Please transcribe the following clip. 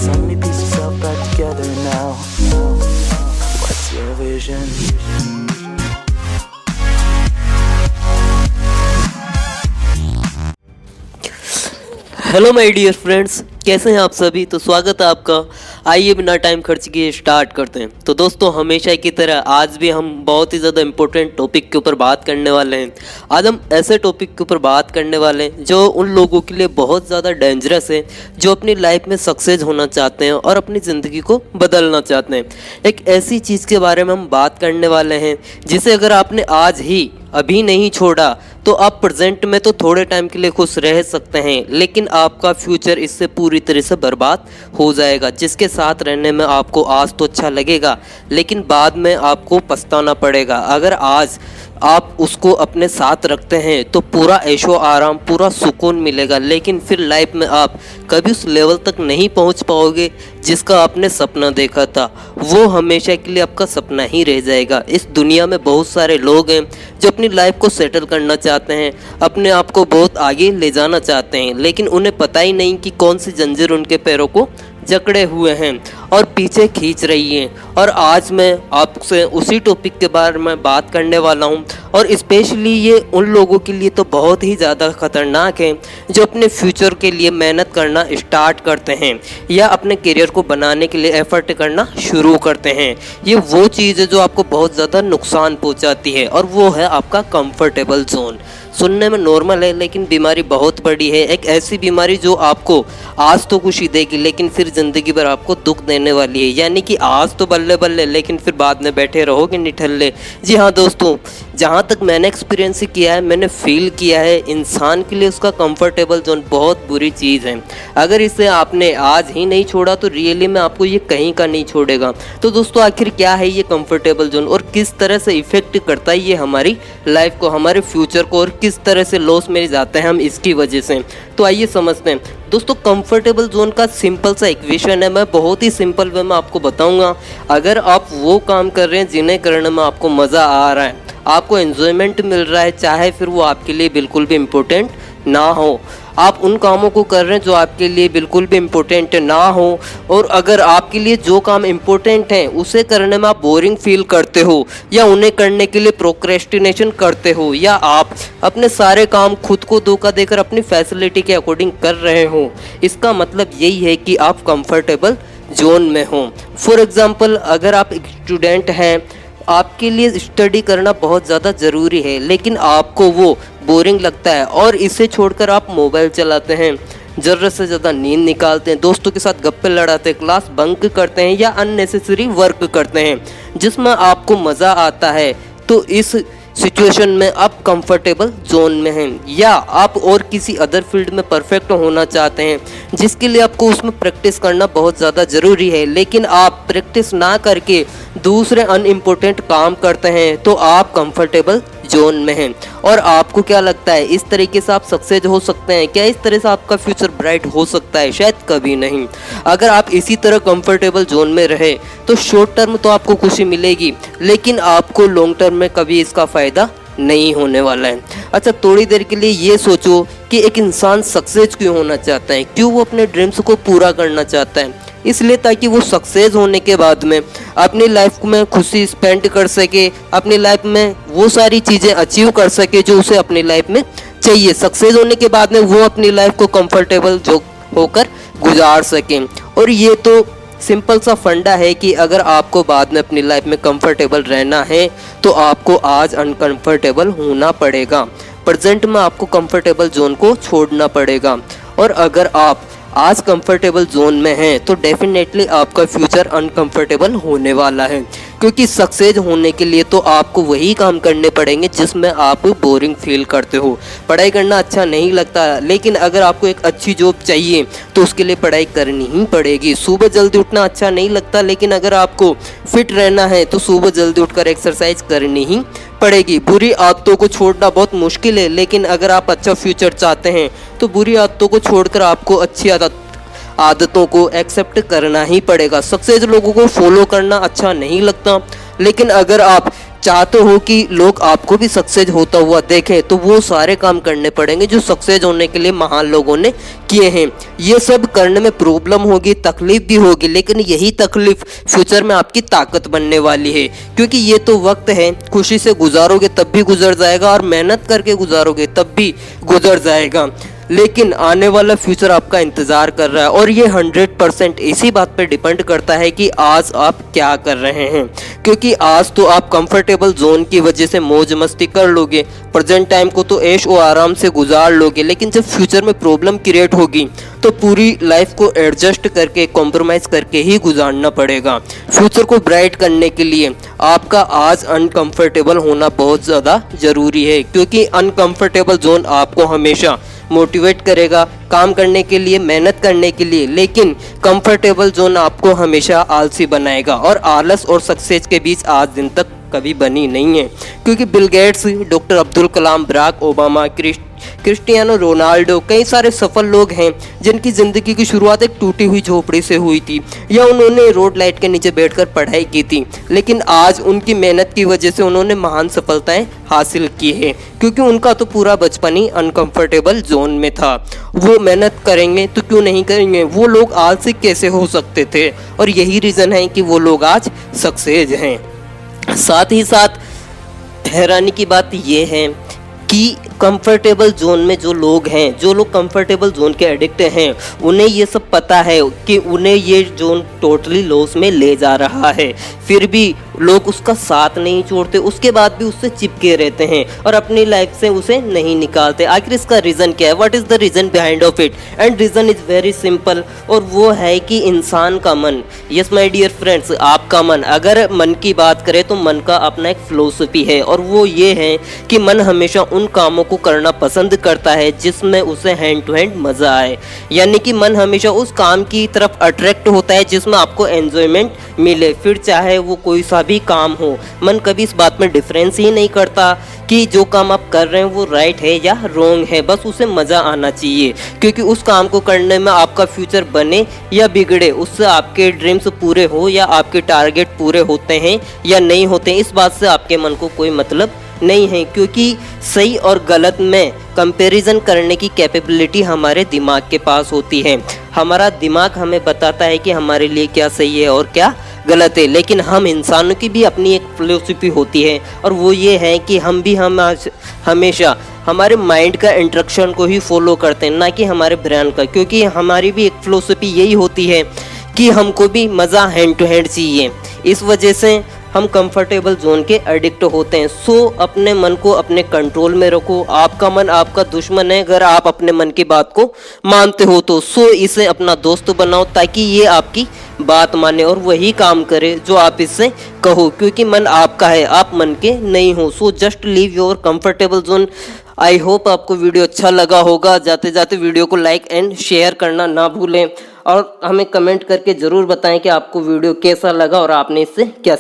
so many pieces all back together now. What's your vision? Hello my dear friends, कैसे हैं आप सभी। तो स्वागत है आपका। आइए बिना टाइम खर्च किए स्टार्ट करते हैं। तो दोस्तों, हमेशा की तरह आज भी हम बहुत ही ज़्यादा इंपॉर्टेंट टॉपिक के ऊपर बात करने वाले हैं। आज हम ऐसे टॉपिक के ऊपर बात करने वाले हैं जो उन लोगों के लिए बहुत ज़्यादा डेंजरस है जो अपनी लाइफ में सक्सेस होना चाहते हैं और अपनी ज़िंदगी को बदलना चाहते हैं। एक ऐसी चीज़ के बारे में हम बात करने वाले हैं जिसे अगर आपने आज ही अभी नहीं छोड़ा तो आप प्रेजेंट में तो थोड़े टाइम के लिए खुश रह सकते हैं, लेकिन आपका फ्यूचर इससे पूरी तरह से बर्बाद हो जाएगा। जिसके साथ रहने में आपको आज तो अच्छा लगेगा, लेकिन बाद में आपको पछताना पड़ेगा। अगर आज आप उसको अपने साथ रखते हैं तो पूरा ऐशो आराम, पूरा सुकून मिलेगा, लेकिन फिर लाइफ में आप कभी उस लेवल तक नहीं पहुंच पाओगे जिसका आपने सपना देखा था। वो हमेशा के लिए आपका सपना ही रह जाएगा। इस दुनिया में बहुत सारे लोग हैं जो अपनी लाइफ को सेटल करना चाहते हैं, अपने आप को बहुत आगे ले जाना चाहते हैं, लेकिन उन्हें पता ही नहीं कि कौन सी जंजीर उनके पैरों को जकड़े हुए हैं और पीछे खींच रही हैं। और आज मैं आपसे उसी टॉपिक के बारे में बात करने वाला हूं, और स्पेशली ये उन लोगों के लिए तो बहुत ही ज़्यादा ख़तरनाक है जो अपने फ्यूचर के लिए मेहनत करना स्टार्ट करते हैं या अपने करियर को बनाने के लिए एफर्ट करना शुरू करते हैं। ये वो चीज़ है जो आपको बहुत ज़्यादा नुकसान पहुंचाती है, और वो है आपका कंफर्टेबल जोन। सुनने में नॉर्मल है, लेकिन बीमारी बहुत बड़ी है। एक ऐसी बीमारी जो आपको आज तो खुशी देगी, लेकिन फिर ज़िंदगी भर आपको दुख देने वाली है। यानी कि आज तो बल्ले बल्ले, लेकिन फिर बाद में बैठे रहोगे निठल्ले। जी हाँ दोस्तों, जहाँ तक मैंने एक्सपीरियंस किया है, मैंने फील किया है, इंसान के लिए उसका कंफर्टेबल जोन बहुत बुरी चीज़ है। अगर इसे आपने आज ही नहीं छोड़ा तो रियली में आपको ये कहीं का नहीं छोड़ेगा। तो दोस्तों, आखिर क्या है ये कंफर्टेबल जोन और किस तरह से इफेक्ट करता है ये हमारी लाइफ को, हमारे फ्यूचर को, और किस तरह से लॉस में जाते हैं हम इसकी वजह से। तो आइए समझते हैं। दोस्तों, कंफर्टेबल जोन का सिंपल सा इक्वेशन है। मैं बहुत ही सिंपल वे में आपको बताऊंगा। अगर आप वो काम कर रहे हैं जिन्हें करने में आपको मज़ा आ रहा है, आपको एंजॉयमेंट मिल रहा है, चाहे फिर वो आपके लिए बिल्कुल भी इम्पोर्टेंट ना हो, आप उन कामों को कर रहे हैं जो आपके लिए बिल्कुल भी इम्पोर्टेंट ना हो, और अगर आपके लिए जो काम इम्पोर्टेंट हैं उसे करने में आप बोरिंग फील करते हो, या उन्हें करने के लिए प्रोक्रेस्टिनेशन करते हो, या आप अपने सारे काम खुद को धोखा देकर अपनी फैसिलिटी के अकॉर्डिंग कर रहे हो, इसका मतलब यही है कि आप कंफर्टेबल जोन में हो। फॉर एग्जाम्पल, अगर आप एक स्टूडेंट हैं, आपके लिए स्टडी करना बहुत ज़्यादा ज़रूरी है, लेकिन आपको वो बोरिंग लगता है और इसे छोड़कर आप मोबाइल चलाते हैं, ज़रूरत से ज़्यादा नींद निकालते हैं, दोस्तों के साथ गप्पे लड़ाते हैं, क्लास बंक करते हैं, या अननेसेसरी वर्क करते हैं जिसमें आपको मज़ा आता है, तो इस सिचुएशन में आप कंफर्टेबल जोन में हैं। या आप और किसी अदर फील्ड में परफेक्ट होना चाहते हैं जिसके लिए आपको उसमें प्रैक्टिस करना बहुत ज़्यादा ज़रूरी है, लेकिन आप प्रैक्टिस ना करके दूसरे अनइम्पोर्टेंट काम करते हैं, तो आप कंफर्टेबल जोन में हैं। और आपको क्या लगता है, इस तरीके से आप सक्सेस हो सकते हैं क्या? इस तरह से आपका फ्यूचर ब्राइट हो सकता है? शायद कभी नहीं। अगर आप इसी तरह कंफर्टेबल जोन में रहे तो शॉर्ट टर्म तो आपको खुशी मिलेगी, लेकिन आपको लॉन्ग टर्म में कभी इसका फ़ायदा नहीं होने वाला है। अच्छा, थोड़ी देर के लिए ये सोचो कि एक इंसान सक्सेस क्यों होना चाहता है, क्यों वो अपने ड्रीम्स को पूरा करना चाहता है। इसलिए ताकि वो सक्सेस होने के बाद में अपनी लाइफ में खुशी स्पेंड कर सके, अपनी लाइफ में वो सारी चीज़ें अचीव कर सके जो उसे अपनी लाइफ में चाहिए। सक्सेस होने के बाद में वो अपनी लाइफ को कंफर्टेबल जो होकर गुजार सकें। और ये तो सिंपल सा फंडा है कि अगर आपको बाद में अपनी लाइफ में कंफर्टेबल रहना है तो आपको आज अनकंफर्टेबल होना पड़ेगा, प्रेजेंट में आपको कंफर्टेबल जोन को छोड़ना पड़ेगा। और अगर आप आज कंफर्टेबल जोन में हैं तो डेफिनेटली आपका फ्यूचर अनकंफर्टेबल होने वाला है, क्योंकि सक्सेस होने के लिए तो आपको वही काम करने पड़ेंगे जिसमें आप बोरिंग फील करते हो। पढ़ाई करना अच्छा नहीं लगता, लेकिन अगर आपको एक अच्छी जॉब चाहिए तो उसके लिए पढ़ाई करनी ही पड़ेगी। सुबह जल्दी उठना अच्छा नहीं लगता, लेकिन अगर आपको फिट रहना है तो सुबह जल्दी उठकर एक्सरसाइज करनी ही पड़ेगी। बुरी आदतों को छोड़ना बहुत मुश्किल है, लेकिन अगर आप अच्छा फ्यूचर चाहते हैं तो बुरी आदतों को छोड़कर आपको अच्छी आदतों को एक्सेप्ट करना ही पड़ेगा। सक्सेस लोगों को फॉलो करना अच्छा नहीं लगता, लेकिन अगर आप चाहते हो कि लोग आपको भी सक्सेस होता हुआ देखें, तो वो सारे काम करने पड़ेंगे जो सक्सेस होने के लिए महान लोगों ने किए हैं। ये सब करने में प्रॉब्लम होगी, तकलीफ भी होगी, लेकिन यही तकलीफ फ्यूचर में आपकी ताकत बनने वाली है। क्योंकि ये तो वक्त है, खुशी से गुजारोगे तब भी गुजर जाएगा और मेहनत करके गुजारोगे तब भी गुजर जाएगा, लेकिन आने वाला फ्यूचर आपका इंतज़ार कर रहा है। और ये 100% इसी बात पे डिपेंड करता है कि आज आप क्या कर रहे हैं। क्योंकि आज तो आप कंफर्टेबल जोन की वजह से मौज मस्ती कर लोगे, प्रेजेंट टाइम को तो ऐश और आराम से गुजार लोगे, लेकिन जब फ्यूचर में प्रॉब्लम क्रिएट होगी तो पूरी लाइफ को एडजस्ट करके, कॉम्प्रोमाइज़ करके ही गुजारना पड़ेगा। फ्यूचर को ब्राइट करने के लिए आपका आज अनकंफर्टेबल होना बहुत ज़्यादा ज़रूरी है, क्योंकि अनकंफर्टेबल जोन आपको हमेशा मोटिवेट करेगा काम करने के लिए, मेहनत करने के लिए, लेकिन कंफर्टेबल जोन आपको हमेशा आलसी बनाएगा। और आलस और सक्सेस के बीच आज दिन तक कभी बनी नहीं है। क्योंकि Bill Gates, doctor Abdul Kalam, Barack Obama, Cristiano Ronaldo, कई सारे सफल लोग हैं जिनकी ज़िंदगी की शुरुआत एक टूटी हुई झोपड़ी से हुई थी, या उन्होंने रोड लाइट के नीचे बैठकर पढ़ाई की थी, लेकिन आज उनकी मेहनत की वजह से उन्होंने महान सफलताएं हासिल की है। क्योंकि उनका तो पूरा बचपन ही अनकंफर्टेबल जोन में था। वो मेहनत करेंगे तो क्यों नहीं करेंगे, वो लोग आलसी कैसे हो सकते थे, और यही रीज़न है कि वो लोग आज सक्सेस हैं। साथ ही साथ हैरानी की बात ये है कि कंफर्टेबल जोन में जो लोग हैं, जो लोग कंफर्टेबल जोन के एडिक्ट हैं, उन्हें ये सब पता है कि उन्हें ये जोन टोटली लॉस में ले जा रहा है, फिर भी लोग उसका साथ नहीं छोड़ते, उसके बाद भी उससे चिपके रहते हैं और अपनी लाइफ से उसे नहीं निकालते। आखिर इसका रीज़न क्या है? What is the reason behind of it? And reason is very simple, और वो है कि इंसान का मन। यस माय डियर फ्रेंड्स, आपका मन, अगर मन की बात करें तो मन का अपना एक फिलोसफी है, और वो ये है कि मन हमेशा उन कामों को करना पसंद करता है जिसमें उसे हैंड टू हैंड मज़ा आए। यानी कि मन हमेशा उस काम की तरफ अट्रैक्ट होता है जिसमें आपको एंजॉयमेंट मिले, फिर चाहे वो कोई सा भी काम हो। मन कभी इस बात में डिफरेंस ही नहीं करता कि जो काम आप कर रहे हैं वो राइट है या रॉन्ग है, बस उसे मज़ा आना चाहिए। क्योंकि उस काम को करने में आपका फ्यूचर बने या बिगड़े, उससे आपके ड्रीम्स पूरे हो या आपके टारगेट पूरे होते हैं या नहीं होते, इस बात से आपके मन को कोई मतलब नहीं है। क्योंकि सही और गलत में कंपैरिजन करने की कैपेबिलिटी हमारे दिमाग के पास होती है। हमारा दिमाग हमें बताता है कि हमारे लिए क्या सही है और क्या गलत है, लेकिन हम इंसानों की भी अपनी एक फिलोसफी होती है, और वो ये है कि हम हमेशा हमारे माइंड का इंस्ट्रक्शन को ही फॉलो करते हैं, ना कि हमारे ब्रेन का। क्योंकि हमारी भी एक फिलोसफी यही होती है कि हमको भी मज़ा हैंड टू हैंड चाहिए, इस वजह से हम कंफर्टेबल जोन के एडिक्ट होते हैं। सो अपने मन को अपने कंट्रोल में रखो। आपका मन आपका दुश्मन है अगर आप अपने मन की बात को मानते हो तो। सो इसे अपना दोस्त बनाओ ताकि ये आपकी बात माने और वही काम करे जो आप इससे कहो, क्योंकि मन आपका है, आप मन के नहीं हो। So just leave your comfortable zone. I hope आपको वीडियो अच्छा लगा होगा। जाते जाते वीडियो को लाइक एंड शेयर करना ना भूलें, और हमें कमेंट करके ज़रूर बताएं कि आपको वीडियो कैसा लगा और आपने इससे क्या